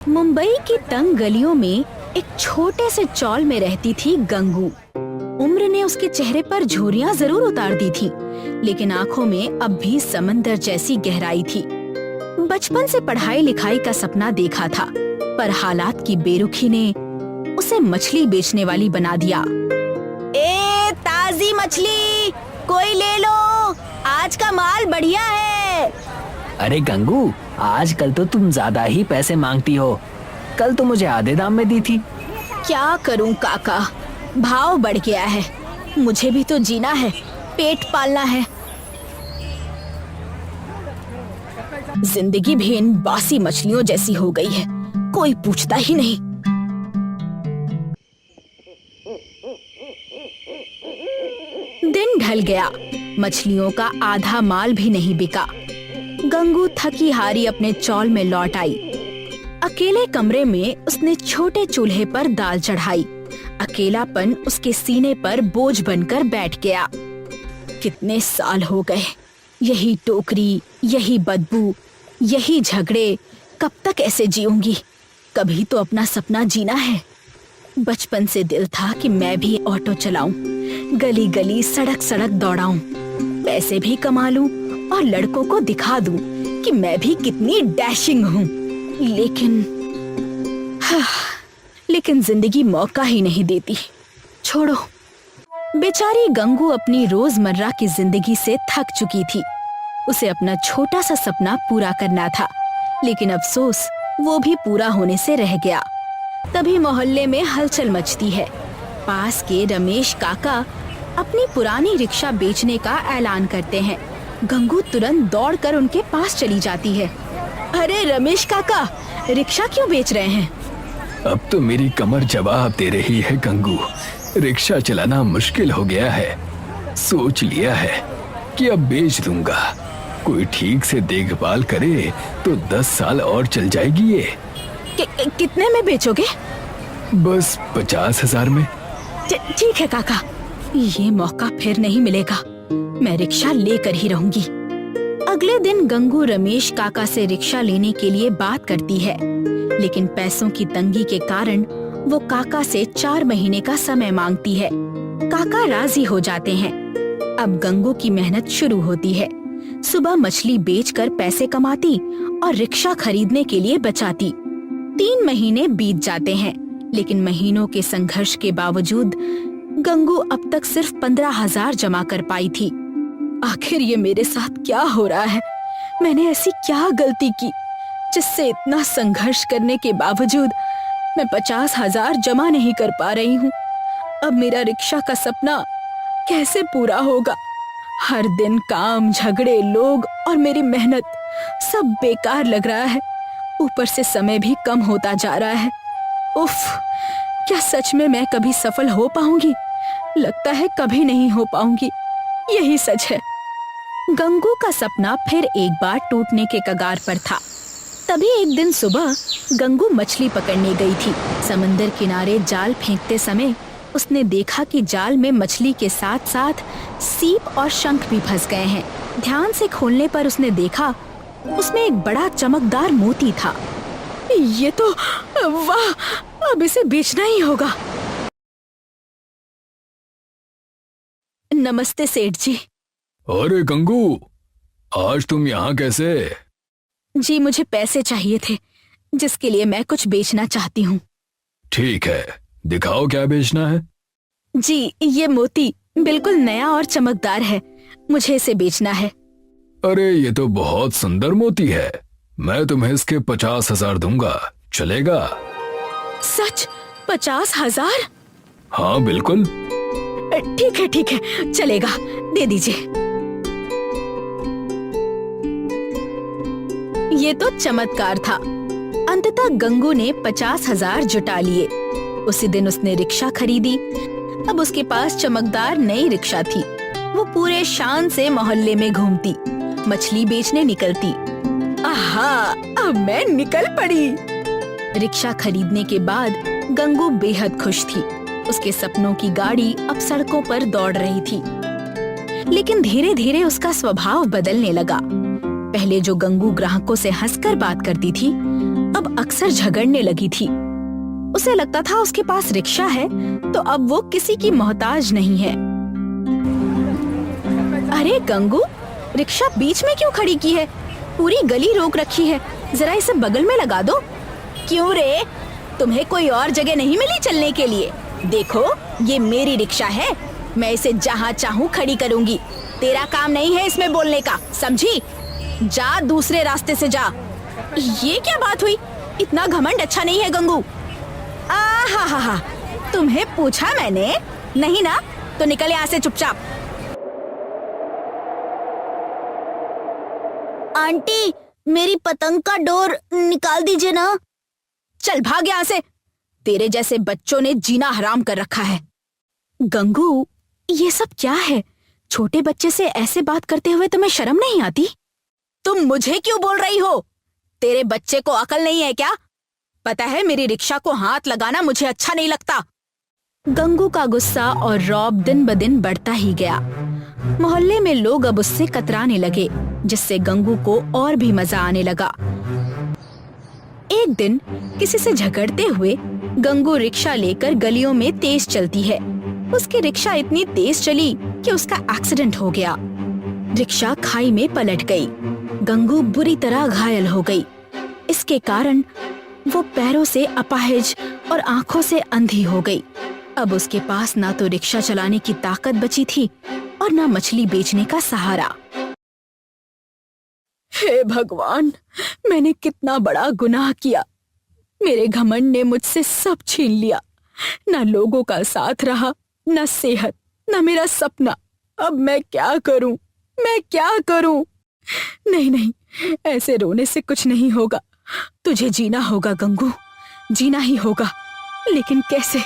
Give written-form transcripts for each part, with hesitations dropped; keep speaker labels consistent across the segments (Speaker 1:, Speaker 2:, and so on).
Speaker 1: मुंबई की तंग गलियों में एक छोटे से चौल में रहती थी गंगू। उम्र ने उसके चेहरे पर झुर्रियां जरूर उतार दी थी, लेकिन आंखों में अब भी समंदर जैसी गहराई थी। बचपन से पढ़ाई लिखाई का सपना देखा था, पर हालात की बेरुखी ने उसे मछली बेचने वाली बना दिया। ए ताजी मछली कोई ले लो, आज का माल बढ़िया है।
Speaker 2: अरे गंगू, आजकल तो तुम ज्यादा ही पैसे मांगती हो। कल तो मुझे आधे दाम में दी थी।
Speaker 1: क्या करूं काका, भाव बढ़ गया है। मुझे भी तो जीना है, पेट पालना है। जिंदगी भी इन बासी मछलियों जैसी हो गई है, कोई पूछता ही नहीं। दिन ढल गया, मछलियों का आधा माल भी नहीं बिका। गंगू थकी हारी अपने चौल में लौट आई। अकेले कमरे में उसने छोटे चूल्हे पर दाल चढ़ाई। अकेलापन उसके सीने पर बोझ बनकर बैठ गया। कितने साल हो गए, यही टोकरी, यही बदबू, यही झगड़े, कब तक ऐसे जीऊंगी? कभी तो अपना सपना जीना है। बचपन से दिल था कि मैं भी ऑटो चलाऊं, गली गली सड़क सड़क दौड़ाऊं, पैसे भी कमा लूं और लड़कों को दिखा दूं कि मैं भी कितनी डैशिंग हूँ। लेकिन जिंदगी मौका ही नहीं देती। छोड़ो। बेचारी गंगू अपनी रोजमर्रा की जिंदगी से थक चुकी थी। उसे अपना छोटा सा सपना पूरा करना था, लेकिन अफसोस वो भी पूरा होने से रह गया। तभी मोहल्ले में हलचल मचती है। पास के रमेश काका अपनी पुरानी रिक्शा बेचने का ऐलान करते हैं। गंगू तुरंत दौड़कर उनके पास चली जाती है। अरे रमेश काका, रिक्शा क्यों बेच रहे हैं?
Speaker 3: अब तो मेरी कमर जवाब दे रही है गंगू। रिक्शा चलाना मुश्किल हो गया है। सोच लिया है कि अब बेच दूंगा। कोई ठीक से देखभाल करे तो 10 साल और चल जाएगी ये।
Speaker 1: कितने में बेचोगे?
Speaker 3: बस 50,000 में।
Speaker 1: ठीक है काका, ये मौका फिर नहीं मिलेगा। मैं रिक्शा लेकर ही रहूंगी। अगले दिन गंगू रमेश काका से रिक्शा लेने के लिए बात करती है, लेकिन पैसों की तंगी के कारण वो काका से 4 महीने का समय मांगती है। काका राजी हो जाते हैं। अब गंगू की मेहनत शुरू होती है। सुबह मछली बेचकर पैसे कमाती और रिक्शा खरीदने के लिए बचाती। 3 महीने बीत जाते हैं, लेकिन महीनों के संघर्ष के बावजूद गंगू अब तक सिर्फ 15,000 जमा कर पाई थी। आखिर ये मेरे साथ क्या हो रहा है? मैंने ऐसी क्या गलती की जिससे इतना संघर्ष करने के बावजूद मैं 50,000 जमा नहीं कर पा रही हूँ? अब मेरा रिक्शा का सपना कैसे पूरा होगा? हर दिन काम, झगड़े, लोग और मेरी मेहनत सब बेकार लग रहा है। ऊपर से समय भी कम होता जा रहा है। उफ, क्या सच में मैं कभी सफल हो पाऊंगी? लगता है कभी नहीं हो पाऊंगी। यही सच है। गंगू का सपना फिर एक बार टूटने के कगार पर था। तभी एक दिन सुबह गंगू मछली पकड़ने गई थी। समंदर किनारे जाल फेंकते समय उसने देखा कि जाल में मछली के साथ साथ सीप और शंख भी फंस गए हैं। ध्यान से खोलने पर उसने देखा उसमें एक बड़ा चमकदार मोती था। ये तो वाह, अब इसे बेचना ही होगा। नमस्ते सेठ जी।
Speaker 3: अरे गंगू, आज तुम यहाँ कैसे?
Speaker 1: जी, मुझे पैसे चाहिए थे, जिसके लिए मैं कुछ बेचना चाहती हूँ।
Speaker 3: ठीक है, दिखाओ क्या बेचना है।
Speaker 1: जी, ये मोती बिल्कुल नया और चमकदार है, मुझे इसे बेचना है।
Speaker 3: अरे ये तो बहुत सुंदर मोती है। मैं तुम्हें इसके 50,000 दूंगा, चलेगा?
Speaker 1: सच? 50,000?
Speaker 3: हाँ बिल्कुल।
Speaker 1: ठीक है, चलेगा, दे दीजिए। ये तो चमत्कार था। अंततः गंगू ने 50,000 जुटा लिए। उसी दिन उसने रिक्शा खरीदी। अब उसके पास चमकदार नई रिक्शा थी। वो पूरे शान से मोहल्ले में घूमती, मछली बेचने निकलती। आहा, अब मैं निकल पड़ी। रिक्शा खरीदने के बाद गंगू बेहद खुश थी। उसके सपनों की गाड़ी अब सड़कों पर दौड़ रही थी। लेकिन धीरे धीरे उसका स्वभाव बदलने लगा। पहले जो गंगू ग्राहकों से हंसकर बात करती थी, अब अक्सर झगड़ने लगी थी। उसे लगता था उसके पास रिक्शा है तो अब वो किसी की मोहताज नहीं है। अरे गंगू, रिक्शा बीच में क्यों खड़ी की है? पूरी गली रोक रखी है, जरा इसे बगल में लगा दो। क्यों रे, तुम्हें कोई और जगह नहीं मिली चलने के लिए? देखो, ये मेरी रिक्शा है, मैं इसे जहाँ चाहूँ खड़ी करूँगी। तेरा काम नहीं है इसमें बोलने का, समझी? जा, दूसरे रास्ते से जा। ये क्या बात हुई? इतना घमंड अच्छा नहीं है गंगू। हा, तुम्हें पूछा मैंने? नहीं ना, तो निकल यहाँ से चुपचाप।
Speaker 4: आंटी, मेरी पतंग का डोर निकाल दीजिए ना।
Speaker 1: चल भाग यहाँ से, तेरे जैसे बच्चों ने जीना हराम कर रखा है। गंगू, ये सब क्या है? छोटे बच्चे से ऐसे बात करते हुए तुम्हें शर्म नहीं आती? तुम मुझे क्यों बोल रही हो? तेरे बच्चे को अकल नहीं है क्या? पता है, मेरी रिक्शा को हाथ लगाना मुझे अच्छा नहीं लगता। गंगू का गुस्सा और रौब दिन ब दिन बढ़ता ही गया। मोहल्ले में लोग अब उससे कतराने लगे, जिससे गंगू को और भी मजा आने लगा। एक दिन किसी से झगड़ते हुए गंगू रिक्शा लेकर गलियों में तेज चलती है। उसकी रिक्शा इतनी तेज चली कि उसका एक्सीडेंट हो गया। रिक्शा खाई में पलट गई। गंगू बुरी तरह घायल हो गई। इसके कारण वो पैरों से अपाहिज और आंखों से अंधी हो गई। अब उसके पास ना तो रिक्शा चलाने की ताकत बची थी और ना मछली बेचने का सहारा। हे भगवान, मैंने कितना बड़ा गुनाह किया। मेरे घमंड ने मुझसे सब छीन लिया। ना लोगों का साथ रहा, ना सेहत, ना मेरा सपना। अब मैं क्या करूं? मैं क्या करूं? नहीं, ऐसे रोने से कुछ नहीं होगा। तुझे जीना होगा गंगू, जीना ही होगा। लेकिन कैसे?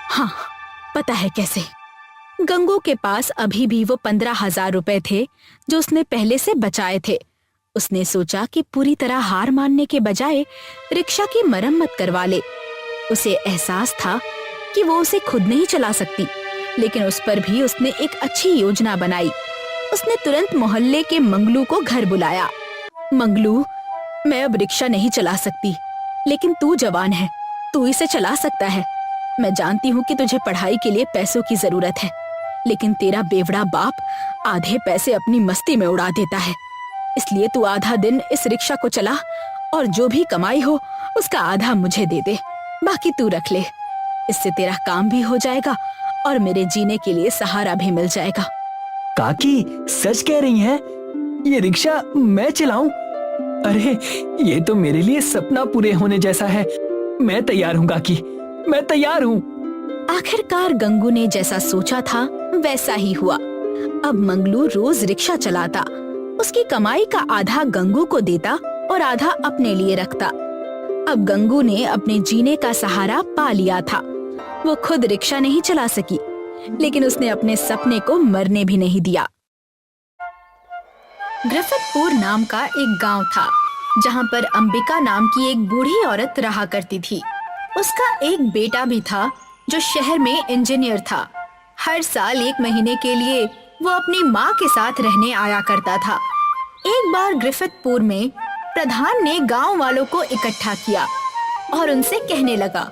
Speaker 1: हाँ, पता है कैसे। गंगू के पास अभी भी वो 15,000 रुपए थे जो उसने पहले से बचाए थे। उसने सोचा कि पूरी तरह हार मानने के बजाय रिक्शा की मरम्मत करवा ले। उसे एहसास था कि वो उसे खुद नहीं चला सकती, लेकिन उस पर भी उसने एक अच्छी योजना बनाई। उसने तुरंत मोहल्ले के मंगलू को घर बुलाया। मंगलू, मैं अब रिक्शा नहीं चला सकती, लेकिन तू जवान है, तू इसे चला सकता है। मैं जानती हूँ कि तुझे पढ़ाई के लिए पैसों की जरूरत है, लेकिन तेरा बेवड़ा बाप आधे पैसे अपनी मस्ती में उड़ा देता है। इसलिए तू आधा दिन इस रिक्शा को चला और जो भी कमाई हो उसका आधा मुझे दे दे, बाकी तू रख ले। इससे तेरा काम भी हो जाएगा और मेरे जीने के लिए सहारा भी मिल जाएगा।
Speaker 2: काकी सच कह रही हैं? ये रिक्शा मैं चलाऊं? अरे, ये तो मेरे लिए सपना पूरे होने जैसा है। मैं तैयार हूँ काकी, मैं तैयार हूँ।
Speaker 1: आखिरकार गंगू ने जैसा सोचा था वैसा ही हुआ। अब मंगलू रोज रिक्शा चलाता। उसकी कमाई का आधा गंगू को देता और आधा अपने लिए रखता। अब गंगू ने अपने जीने का सहारा पा लिया था। वो खुद रिक्शा नहीं चला सकी, लेकिन उसने अपने सपने को मरने भी नहीं दिया। ग्रिफिथपुर नाम का एक गांव था, जहां पर अंबिका नाम की एक बूढ़ी औरत रहा करती थी। उसका एक बेटा भी था जो शहर में इंजीनियर था। हर साल 1 महीने के लिए वो अपनी माँ के साथ रहने आया करता था। एक बार ग्रिफिथपुर में प्रधान ने गांव वालों को इकट्ठा किया और उनसे कहने लगा,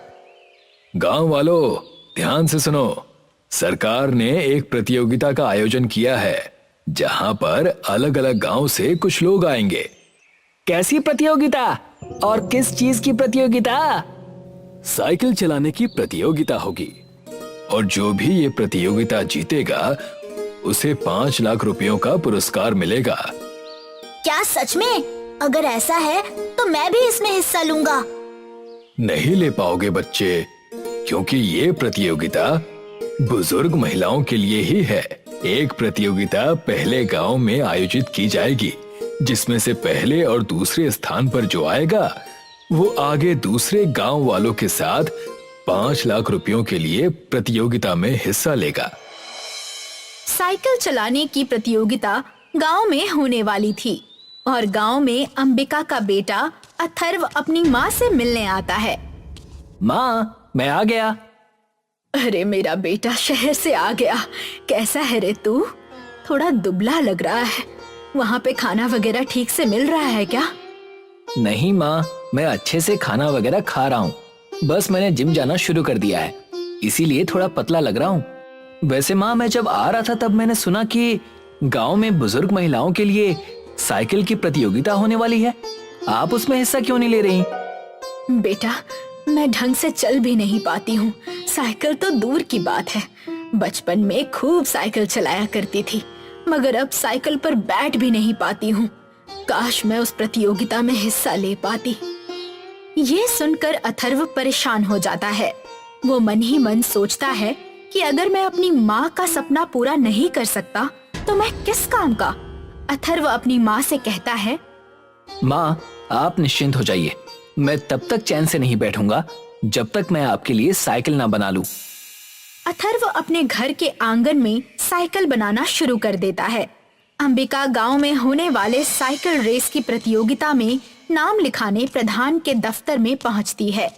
Speaker 3: गांव वालों, ध्यान से सुनो। सरकार ने एक प्रतियोगिता का आयोजन किया है, जहां पर अलग अलग गांव से कुछ लोग आएंगे।
Speaker 2: कैसी प्रतियोगिता और किस चीज की प्रतियोगिता?
Speaker 3: साइकिल चलाने की प्रतियोगिता होगी, और जो भी ये प्रतियोगिता जीतेगा उसे 5 लाख रुपयों का पुरस्कार मिलेगा।
Speaker 4: क्या सच में? अगर ऐसा है तो मैं भी इसमें हिस्सा लूंगा।
Speaker 3: नहीं ले पाओगे बच्चे, क्योंकि ये प्रतियोगिता बुजुर्ग महिलाओं के लिए ही है। एक प्रतियोगिता पहले गांव में आयोजित की जाएगी, जिसमें से पहले और दूसरे स्थान पर जो आएगा वो आगे दूसरे गांव वालों के साथ 5 लाख रुपयों के लिए प्रतियोगिता में हिस्सा लेगा।
Speaker 1: साइकिल चलाने की प्रतियोगिता गांव में होने वाली थी और गांव में अंबिका का बेटा अथर्व अपनी माँ से मिलने आता है।
Speaker 2: माँ, मैं आ गया।
Speaker 1: अरे मेरा बेटा शहर से आ गया, कैसा है रे तू? थोड़ा दुबला लग रहा है। वहाँ पे खाना वगैरह ठीक से मिल रहा है क्या?
Speaker 2: नहीं माँ, मैं अच्छे से खाना वगैरह खा रहा हूँ। बस मैंने जिम जाना शुरू कर दिया है, इसीलिए थोड़ा पतला लग रहा हूँ। वैसे माँ, मैं जब आ रहा था तब मैंने सुना कि गांव में बुजुर्ग महिलाओं के लिए साइकिल की प्रतियोगिता होने वाली है। आप उसमें हिस्सा क्यों नहीं ले रही?
Speaker 1: बेटा, मैं ढंग से चल भी नहीं पाती हूँ, साइकिल तो दूर की बात है। बचपन में खूब साइकिल चलाया करती थी, मगर अब साइकिल पर बैठ भी नहीं पाती हूँ। काश मैं उस प्रतियोगिता में हिस्सा ले पाती। ये सुनकर अथर्व परेशान हो जाता है। वो मन ही मन सोचता है कि अगर मैं अपनी माँ का सपना पूरा नहीं कर सकता तो मैं किस काम का। अथर्व अपनी माँ से कहता है,
Speaker 2: माँ, आप निश्चिंत हो जाइए, मैं तब तक चैन से नहीं बैठूंगा जब तक मैं आपके लिए साइकिल ना बना लूं।
Speaker 1: अथर्व अपने घर के आंगन में साइकिल बनाना शुरू कर देता है। अंबिका गांव में होने वाले साइकिल रेस की प्रतियोगिता में नाम लिखाने प्रधान के दफ्तर में पहुंचती है,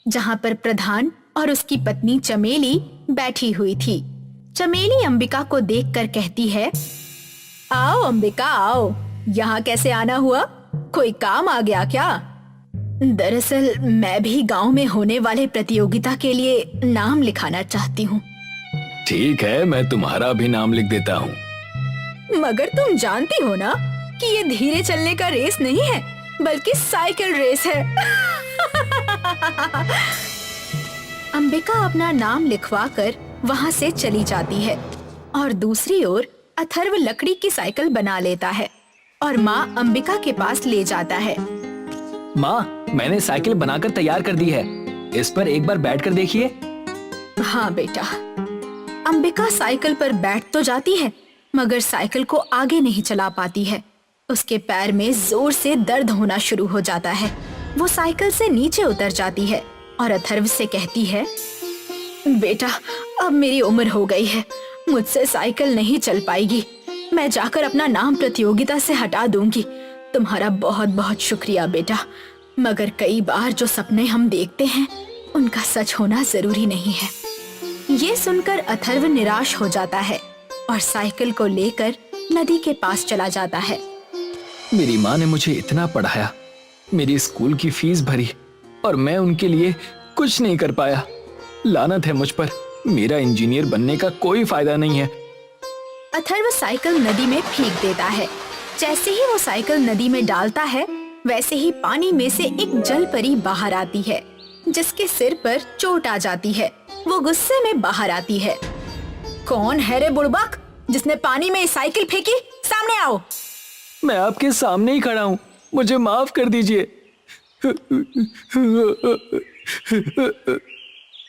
Speaker 1: जहां पर प्रधान और उसकी पत्नी चमेली बैठी हुई थी। चमेली अंबिका को देखकर कहती है, आओ अंबिका आओ, यहाँ कैसे आना हुआ? कोई काम आ गया क्या? दरअसल मैं भी गांव में होने वाले प्रतियोगिता के लिए नाम लिखाना चाहती हूँ।
Speaker 3: ठीक है, मैं तुम्हारा भी नाम लिख देता हूँ।
Speaker 1: मगर तुम जानती हो ना कि ये धीरे चलने का रेस नहीं है, बल्कि साइकिल रेस है। अंबिका अपना नाम लिखवाकर वहाँ से चली जाती है और दूसरी ओर अथर्व लकड़ी की साइकिल बना लेता है और माँ अंबिका के पास ले जाता है।
Speaker 2: माँ, मैंने साइकिल बनाकर तैयार कर दी है, इस पर एक बार बैठकर देखिए।
Speaker 1: हाँ बेटा। अंबिका साइकिल पर बैठ तो जाती है, मगर साइकिल को आगे नहीं चला पाती है। उसके पैर में जोर से दर्द होना शुरू हो जाता है। वो साइकिल से नीचे उतर जाती है और अथर्व से कहती है, बेटा, अब मेरी उम्र हो गई है, मुझसे साइकिल नहीं चल पाएगी। मैं जाकर अपना नाम प्रतियोगिता से हटा दूंगी। तुम्हारा बहुत बहुत शुक्रिया बेटा, मगर कई बार जो सपने हम देखते हैं उनका सच होना जरूरी नहीं है। ये सुनकर अथर्व निराश हो जाता है और साइकिल को लेकर नदी के पास चला जाता है।
Speaker 2: मेरी माँ ने मुझे इतना पढ़ाया, मेरी स्कूल की फीस भरी और मैं उनके लिए कुछ नहीं कर पाया। लानत है मुझ पर, मेरा इंजीनियर बनने का कोई फायदा नहीं है।
Speaker 1: अथर्व साइकिल नदी में फेंक देता है। जैसे ही वो साइकिल नदी में डालता है, वैसे ही पानी में से एक जल परी बाहर आती है, जिसके सिर पर चोट आ जाती है। वो गुस्से में बाहर आती है। कौन है रे बुड़बक, जिसने पानी में साइकिल फेंकी? सामने आओ।
Speaker 2: मैं आपके सामने ही खड़ा हूँ, मुझे माफ कर दीजिए।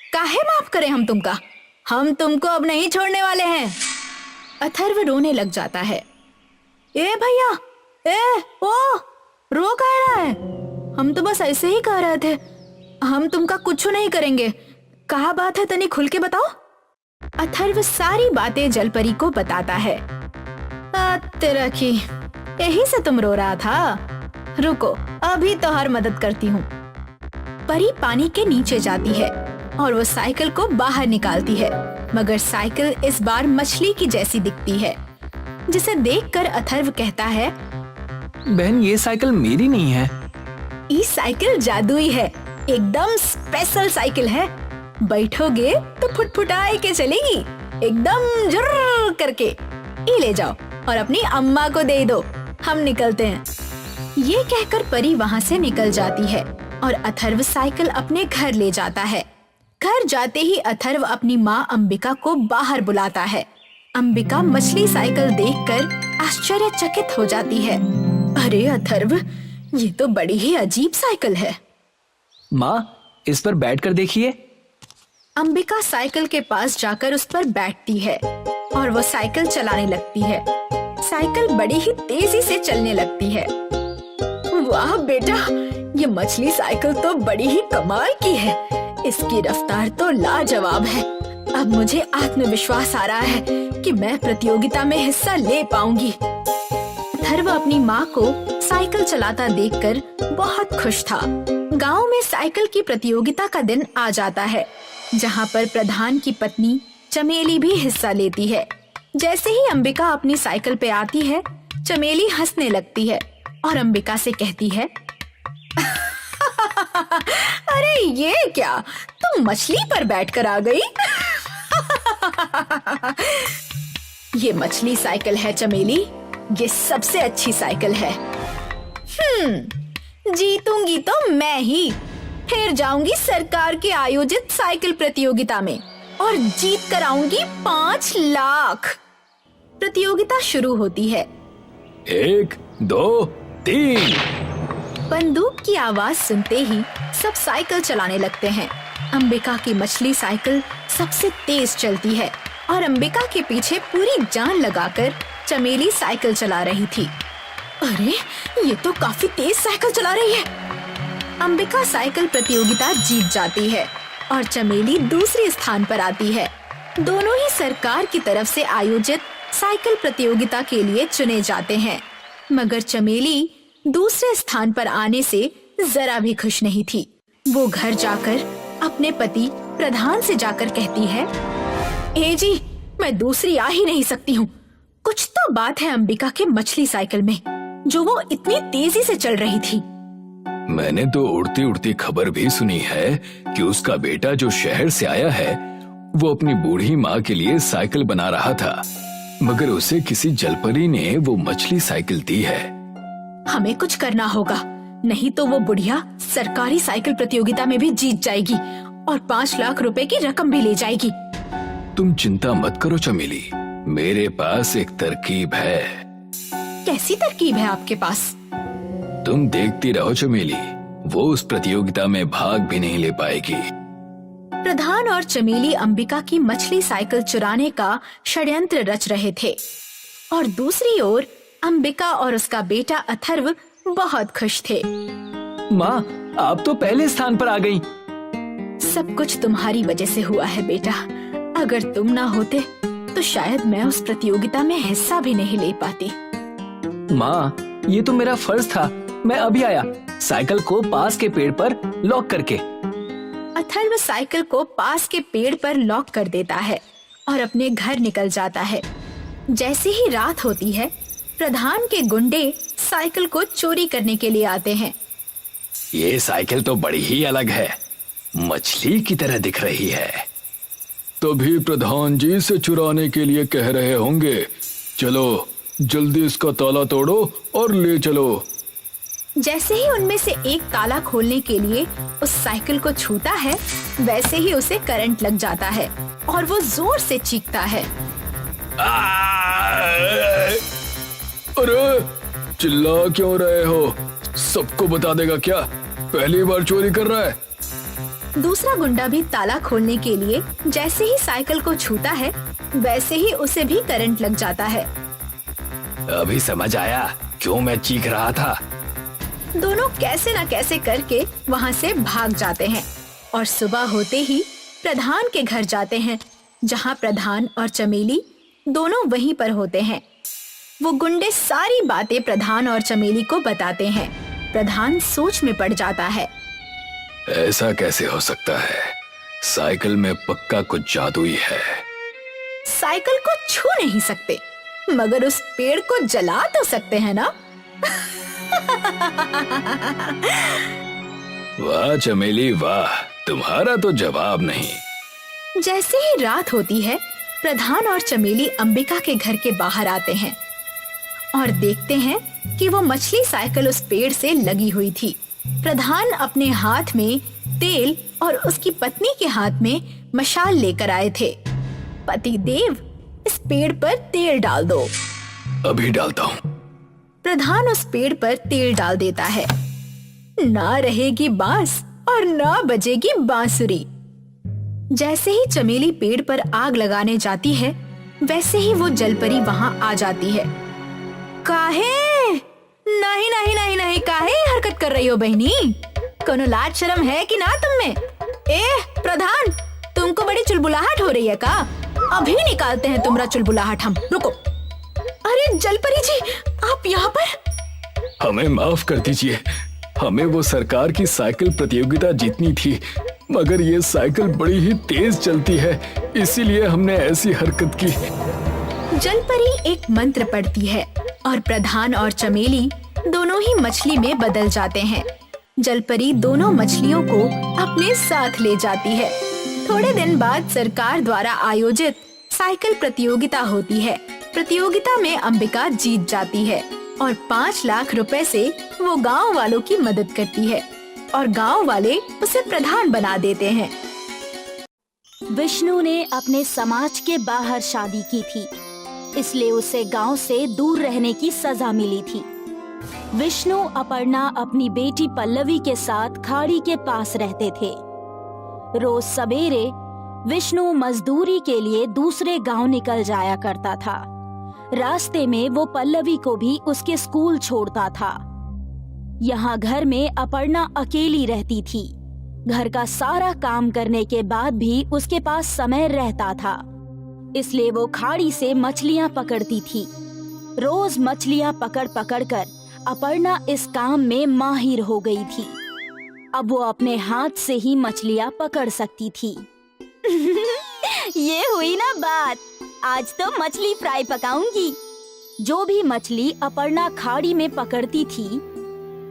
Speaker 1: काहे माफ करें हम तुमका? हम तुमको अब नहीं छोड़ने वाले हैं। अथर्व रोने लग जाता है। ए भैया, ओ, रो कह रहा है? हम तो बस ऐसे ही कह रहे थे, हम तुमका कुछ नहीं करेंगे। कहा बात है, तनी खुल के बताओ। अथर्व सारी बातें जलपरी को बताता है। तेरा की, यही से तुम रो रहा था? रुको, अभी तो हर मदद करती हूँ। परी पानी के नीचे जाती है और वो साइकिल को बाहर निकालती है, मगर साइकिल इस बार मछली की जैसी दिखती है, जिसे देखकर अथर्व कहता है,
Speaker 2: बहन, ये साइकिल मेरी नहीं है।
Speaker 1: ये साइकिल जादुई है, एकदम स्पेशल साइकिल है। बैठोगे तो फुटफुटाई के चलेगी, एकदम जुर्र करके। ये ले जाओ और अपनी अम्मा को दे दो, हम निकलते हैं। ये कहकर परी वहाँ से निकल जाती है और अथर्व साइकिल अपने घर ले जाता है। घर जाते ही अथर्व अपनी माँ अंबिका को बाहर बुलाता है। अंबिका मछली साइकिल देखकर आश्चर्यचकित हो जाती है। अरे अथर्व, ये तो बड़ी ही अजीब साइकिल है।
Speaker 2: माँ, इस पर बैठकर देखिए।
Speaker 1: अंबिका साइकिल के पास जाकर उस पर बैठती है और वो साइकिल चलाने लगती है। साइकिल बड़ी ही तेजी से चलने लगती है। वाह बेटा, ये मछली साइकिल तो बड़ी ही कमाल की है। इसकी रफ्तार तो लाजवाब है। अब मुझे आत्मविश्वास आ रहा है कि मैं प्रतियोगिता में हिस्सा ले पाऊंगी। अथर्व अपनी माँ को साइकिल चलाता देखकर बहुत खुश था। गांव में साइकिल की प्रतियोगिता का दिन आ जाता है, जहाँ पर प्रधान की पत्नी चमेली भी हिस्सा लेती है। जैसे ही अंबिका अपनी साइकिल पे आती है, चमेली हंसने लगती है और अंबिका से कहती है, अरे ये क्या, तुम मछली पर बैठकर आ गई? ये मछली साइकिल है चमेली, ये सबसे अच्छी साइकिल है। जीतूंगी तो मैं ही, फिर जाऊंगी सरकार के आयोजित साइकिल प्रतियोगिता में और जीत कर आऊंगी 5 लाख। प्रतियोगिता शुरू होती है।
Speaker 3: 1, 2, 3।
Speaker 1: बंदूक की आवाज सुनते ही सब साइकिल चलाने लगते हैं। अंबिका की मछली साइकिल सबसे तेज चलती है और अंबिका के पीछे पूरी जान लगाकर चमेली साइकिल चला रही थी। अरे ये तो काफी तेज साइकिल चला रही है। अंबिका साइकिल प्रतियोगिता जीत जाती है और चमेली दूसरे स्थान पर आती है। दोनों ही सरकार की तरफ से आयोजित साइकिल प्रतियोगिता के लिए चुने जाते हैं, मगर चमेली दूसरे स्थान पर आने से जरा भी खुश नहीं थी। वो घर जाकर अपने पति प्रधान से जाकर कहती है, ए जी, मैं दूसरी आ ही नहीं सकती हूँ। कुछ तो बात है अंबिका के मछली साइकिल में, जो वो इतनी तेजी से चल रही थी।
Speaker 3: मैंने तो उड़ती उड़ती खबर भी सुनी है कि उसका बेटा जो शहर से आया है वो अपनी बूढ़ी माँ के लिए साइकिल बना रहा था, मगर उसे किसी जलपरी ने वो मछली साइकिल दी है।
Speaker 1: हमें कुछ करना होगा, नहीं तो वो बुढ़िया सरकारी साइकिल प्रतियोगिता में भी जीत जाएगी और 5 लाख रुपए की रकम भी ले जाएगी।
Speaker 3: तुम चिंता मत करो चमेली, मेरे पास एक तरकीब है।
Speaker 1: कैसी तरकीब है आपके पास?
Speaker 3: तुम देखती रहो चमेली, वो उस प्रतियोगिता में भाग भी नहीं ले पाएगी।
Speaker 1: प्रधान और चमेली अंबिका की मछली साइकिल चुराने का षड्यंत्र रच रहे थे और दूसरी ओर अंबिका और उसका बेटा अथर्व बहुत खुश थे।
Speaker 2: माँ, आप तो पहले स्थान पर आ गई।
Speaker 1: सब कुछ तुम्हारी वजह से हुआ है बेटा, अगर तुम ना होते तो शायद मैं उस प्रतियोगिता में हिस्सा भी नहीं ले पाती।
Speaker 2: माँ, ये तो मेरा फर्ज था, मैं अभी आया। साइकिल को पास के पेड़ पर लॉक करके।
Speaker 1: अथर्व साइकिल को पास के पेड़ पर लॉक कर देता है और अपने घर निकल जाता है। जैसे ही रात होती है, प्रधान के गुंडे साइकिल को चोरी करने के लिए आते हैं।
Speaker 3: ये साइकिल तो बड़ी ही अलग है, मछली की तरह दिख रही है। तभी प्रधान जी से चुराने के लिए कह रहे होंगे। चलो जल्दी इसका ताला तोड़ो और ले चलो।
Speaker 1: जैसे ही उनमें से एक ताला खोलने के लिए उस साइकिल को छूता है, वैसे ही उसे करंट लग जाता है और वो जोर से चीखता है।
Speaker 3: अरे चिल्ला क्यों रहे हो? सबको बता देगा क्या? पहली बार चोरी कर रहा है।
Speaker 1: दूसरा गुंडा भी ताला खोलने के लिए जैसे ही साइकिल को छूता है, वैसे ही उसे भी करंट लग जाता है।
Speaker 3: अभी समझ आया क्यों मैं चीख रहा था।
Speaker 1: दोनों कैसे न कैसे करके वहाँ से भाग जाते हैं और सुबह होते ही प्रधान के घर जाते हैं, जहाँ प्रधान और चमेली दोनों वहीं पर होते हैं। वो गुंडे सारी बातें प्रधान और चमेली को बताते हैं। प्रधान सोच में पड़ जाता है।
Speaker 3: ऐसा कैसे हो सकता है? साइकिल में पक्का कुछ जादुई है।
Speaker 1: साइकिल को छू नहीं सकते, मगर उस पेड़ को जला तो सकते हैं ना?
Speaker 3: वाह चमेली वाह, तुम्हारा तो जवाब नहीं।
Speaker 1: जैसे ही रात होती है, प्रधान और चमेली अंबिका के घर के बाहर आते हैं और देखते हैं कि वो मछली साइकिल उस पेड़ से लगी हुई थी। प्रधान अपने हाथ में तेल और उसकी पत्नी के हाथ में मशाल लेकर आए थे। पति देव, इस पेड़ पर तेल डाल दो।
Speaker 3: अभी डालता हूँ।
Speaker 1: प्रधान उस पेड़ पर तेल डाल देता है। ना रहेगी बांस और ना बजेगी बांसुरी। जैसे ही चमेली पेड़ पर आग लगाने जाती है, वैसे ही वो जलपरी वहाँ आ जाती है। काहे? नहीं नहीं नहीं नहीं, काहे हरकत कर रही हो बहनी? कोनो लाज शर्म है कि ना तुम में? ए प्रधान, तुमको बड़ी चुलबुलाहट हो रही है का? अभी निकालते हैं तुम्हारा चुलबुलाहट हम। रुको। अरे जलपरी जी, आप यहाँ पर?
Speaker 3: हमें माफ कर दीजिए, हमें वो सरकार की साइकिल प्रतियोगिता जीतनी थी, मगर ये साइकिल बड़ी ही तेज चलती है, इसीलिए हमने ऐसी हरकत की।
Speaker 1: जलपरी एक मंत्र पढ़ती है और प्रधान और चमेली दोनों ही मछली में बदल जाते हैं। जलपरी दोनों मछलियों को अपने साथ ले जाती है। थोड़े दिन बाद सरकार द्वारा आयोजित साइकिल प्रतियोगिता होती है। प्रतियोगिता में अंबिका जीत जाती है और 5 लाख रुपए से वो गांव वालों की मदद करती है और गांव वाले उसे प्रधान बना देते हैं।
Speaker 5: विष्णु ने अपने समाज के बाहर शादी की थी, इसलिए उसे गांव से दूर रहने की सजा मिली थी। विष्णु अपर्णा अपनी बेटी पल्लवी के साथ खाड़ी के पास रहते थे। रोज सवेरे विष्णु मजदूरी के लिए दूसरे गांव निकल जाया करता था। रास्ते में वो पल्लवी को भी उसके स्कूल छोड़ता था। यहाँ घर में अपर्णा अकेली रहती थी। घर का सारा काम करने के बाद भी उसके पास समय रहता था, इसलिए वो खाड़ी से मछलियाँ पकड़ती थी। रोज मछलियाँ पकड़ पकड़ कर अपर्णा इस काम में माहिर हो गई थी। अब वो अपने हाथ से ही मछलियाँ पकड़ सकती थी।
Speaker 6: ये हुई ना बात, आज तो मछली फ्राई पकाऊंगी।
Speaker 5: जो भी मछली अपर्णा खाड़ी में पकड़ती थी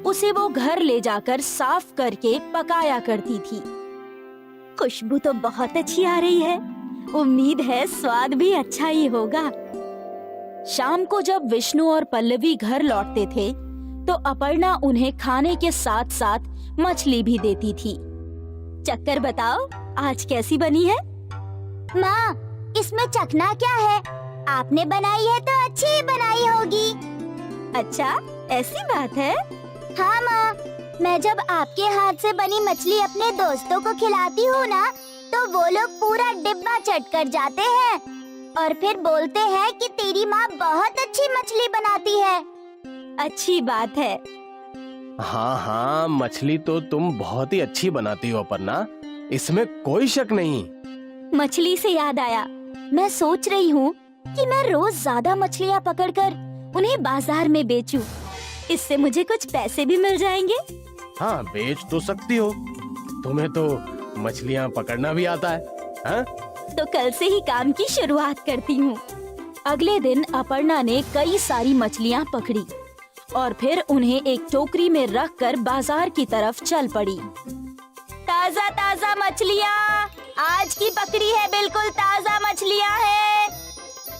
Speaker 5: उसे वो घर ले जाकर साफ करके पकाया करती थी।
Speaker 6: खुशबू तो बहुत अच्छी आ रही है, उम्मीद है स्वाद भी अच्छा ही होगा।
Speaker 5: शाम को जब विष्णु और पल्लवी घर लौटते थे तो अपर्णा उन्हें खाने के साथ साथ मछली भी देती थी।
Speaker 6: चक्कर बताओ, आज कैसी बनी है?
Speaker 4: माँ, इसमें चखना क्या है? आपने बनाई है तो अच्छी ही बनाई होगी।
Speaker 6: अच्छा, ऐसी बात है?
Speaker 4: हाँ माँ, मैं जब आपके हाथ से बनी मछली अपने दोस्तों को खिलाती हूँ ना, तो वो लोग पूरा डिब्बा चट कर जाते हैं और फिर बोलते हैं कि तेरी माँ बहुत अच्छी मछली बनाती है।
Speaker 6: अच्छी बात है।
Speaker 7: हाँ हाँ, मछली तो तुम बहुत ही अच्छी बनाती हो अपर्णा, इसमें कोई शक नहीं।
Speaker 6: मछली से याद आया, मैं सोच रही हूँ कि मैं रोज ज्यादा मछलियाँ पकड़कर उन्हें बाजार में बेचूं। इससे मुझे कुछ पैसे भी मिल जाएंगे।
Speaker 7: हाँ, बेच तो सकती हो, तुम्हें तो मछलियाँ पकड़ना भी आता है। हाँ?
Speaker 6: तो कल से ही काम की शुरुआत करती हूँ।
Speaker 5: अगले दिन अपर्णा ने कई सारी मछलियाँ पकड़ी और फिर उन्हें एक टोकरी में रखकर बाजार की तरफ चल पड़ी।
Speaker 6: ताजा ताजा मछलियाँ, आज की पकड़ी है, बिल्कुल ताजा मछलियाँ है।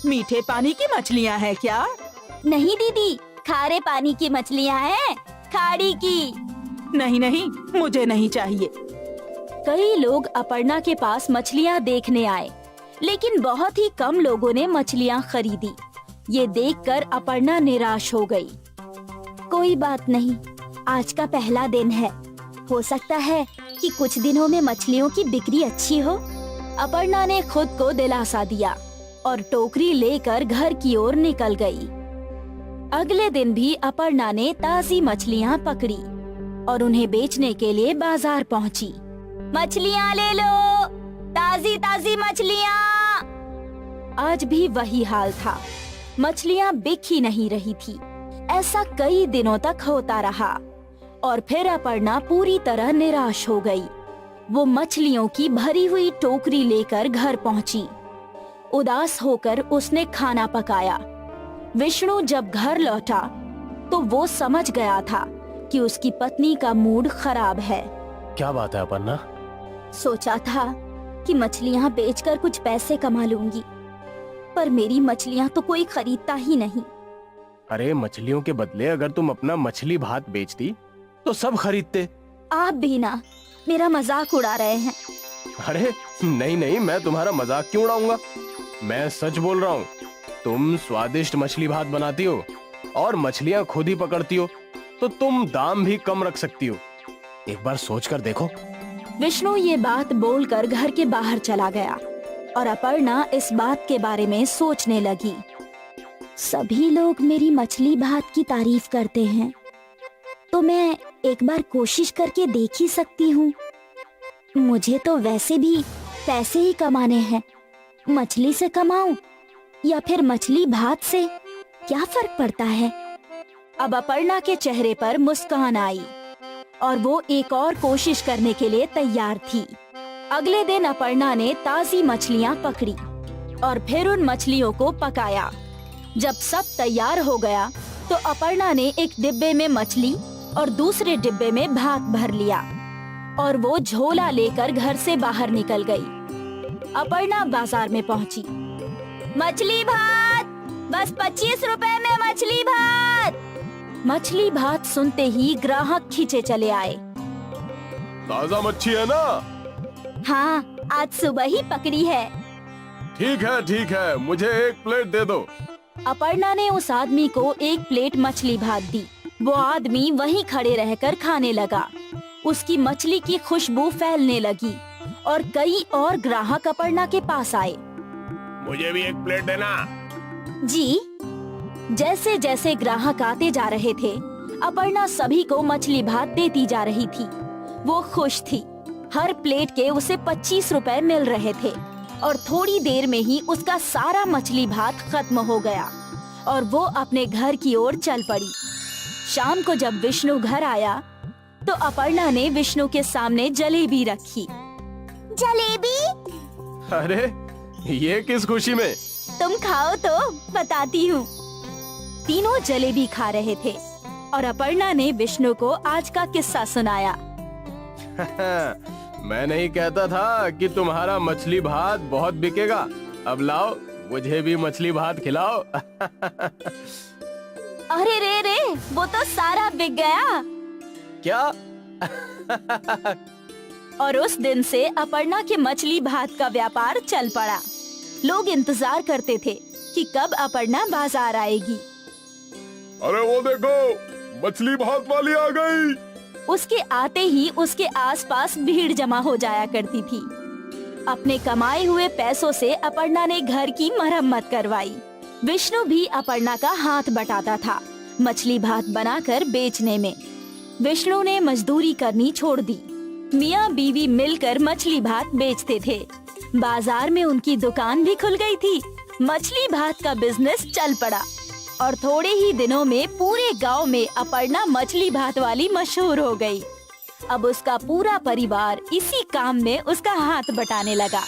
Speaker 8: मीठे पानी की मछलियाँ हैं क्या?
Speaker 6: नहीं दीदी, खारे पानी की मछलियाँ हैं, खाड़ी की।
Speaker 8: नहीं नहीं, मुझे नहीं चाहिए।
Speaker 5: कई लोग अपर्णा के पास मछलियाँ देखने आए, लेकिन बहुत ही कम लोगों ने मछलियाँ खरीदी। ये देखकर अपर्णा निराश हो गई।
Speaker 6: कोई बात नहीं, आज का पहला दिन है, हो सकता है कि कुछ दिनों में मछलियों की बिक्री अच्छी हो।
Speaker 5: अपर्णा ने खुद को दिलासा दिया और टोकरी लेकर घर की ओर निकल गई। अगले दिन भी अपर्णा ने ताजी मछलियाँ पकड़ी और उन्हें बेचने के लिए बाजार पहुँची।
Speaker 6: मछलियाँ ले लो, ताजी ताजी मछलियाँ।
Speaker 5: आज भी वही हाल था, मछलियाँ बिक ही नहीं रही थी। ऐसा कई दिनों तक होता रहा और फिर अपर्णा पूरी तरह निराश हो गई। वो मछलियों की भरी हुई टोकरी लेकर घर पहुंची। उदास होकर उसने खाना पकाया। विष्णु जब घर लौटा तो वो समझ गया था कि उसकी पत्नी का मूड खराब है।
Speaker 7: क्या बात है अपर्णा?
Speaker 6: सोचा था कि मछलियाँ बेचकर कुछ पैसे कमा लूंगी, पर मेरी मछलियाँ तो कोई खरीदता ही नहीं।
Speaker 7: अरे, मछलियों के बदले अगर तुम अपना मछली भात बेचती तो सब खरीदते।
Speaker 6: आप भी ना मेरा मजाक उड़ा रहे हैं।
Speaker 7: अरे नहीं नहीं, मैं तुम्हारा मजाक क्यों उड़ाऊंगा? मैं सच बोल रहा हूँ। तुम स्वादिष्ट मछली भात बनाती हो और मछलियाँ खुद ही पकड़ती हो, तो तुम दाम भी कम रख सकती हो। एक बार सोच कर देखो।
Speaker 5: विष्णु ये बात बोलकर घर के बाहर चला गया और अपर्णा इस बात के बारे में सोचने लगी।
Speaker 6: सभी लोग मेरी मछली भात की तारीफ करते हैं, तो मैं एक बार कोशिश करके देख ही सकती हूँ। मुझे तो वैसे भी पैसे ही कमाने हैं, मछली से कमाऊं या फिर मछली भात से, क्या फर्क पड़ता है।
Speaker 5: अब अपर्णा के चेहरे पर मुस्कान आई और वो एक और कोशिश करने के लिए तैयार थी। अगले दिन अपर्णा ने ताजी मछलियाँ पकड़ी और फिर उन मछलियों को पकाया। जब सब तैयार हो गया तो अपर्णा ने एक डिब्बे में मछली और दूसरे डिब्बे में भात भर लिया और वो झोला लेकर घर से बाहर निकल गई। अपर्णा बाजार में पहुंची।
Speaker 4: मछली भात, बस 25 रुपए में मछली भात।
Speaker 5: मछली भात सुनते ही ग्राहक खींचे चले आए।
Speaker 7: ताजा मच्छी है ना?
Speaker 4: हाँ, आज सुबह ही पकड़ी है।
Speaker 7: ठीक है, मुझे 1 प्लेट दे दो।
Speaker 5: अपर्णा ने उस आदमी को 1 प्लेट मछली भात दी। वो आदमी वहीं खड़े रहकर खाने लगा। उसकी मछली की खुशबू फैलने लगी और कई और ग्राहक अपर्णा के पास आए।
Speaker 7: मुझे भी 1 प्लेट देना।
Speaker 5: जी। जैसे जैसे ग्राहक आते जा रहे थे, अपर्णा सभी को मछली भात देती जा रही थी। वो खुश थी। हर प्लेट के उसे 25 रुपए मिल रहे थे और थोड़ी देर में ही उसका सारा मछली भात खत्म हो गया और वो अपने घर की ओर चल पड़ी। शाम को जब विष्णु घर आया तो अपर्णा ने विष्णु के सामने जलेबी रखी।
Speaker 4: जलेबी?
Speaker 7: अरे ये किस खुशी में?
Speaker 5: तुम खाओ तो बताती हूँ। तीनों जलेबी खा रहे थे और अपर्णा ने विष्णु को आज का किस्सा सुनाया।
Speaker 7: मैं नहीं कहता था कि तुम्हारा मछली भात बहुत बिकेगा। अब लाओ, मुझे भी मछली भात खिलाओ।
Speaker 5: अरे रे, वो तो सारा बिक गया।
Speaker 7: क्या?
Speaker 5: और उस दिन से अपर्णा के मछली भात का व्यापार चल पड़ा। लोग इंतजार करते थे कि कब अपर्णा बाजार आएगी।
Speaker 7: अरे वो देखो, मछली भात वाली आ गई।
Speaker 5: उसके आते ही उसके आसपास भीड़ जमा हो जाया करती थी। अपने कमाए हुए पैसों से अपर्णा ने घर की मरम्मत करवाई। विष्णु भी अपर्णा का हाथ बटाता था मछली भात बनाकर बेचने में। विष्णु ने मजदूरी करनी छोड़ दी। मियाँ बीवी मिलकर मछली भात बेचते थे। बाजार में उनकी दुकान भी खुल गई थी। मछली भात का बिजनेस चल पड़ा और थोड़े ही दिनों में पूरे गांव में अपर्णा मछली भात वाली मशहूर हो गई। अब उसका पूरा परिवार इसी काम में उसका हाथ बटाने लगा।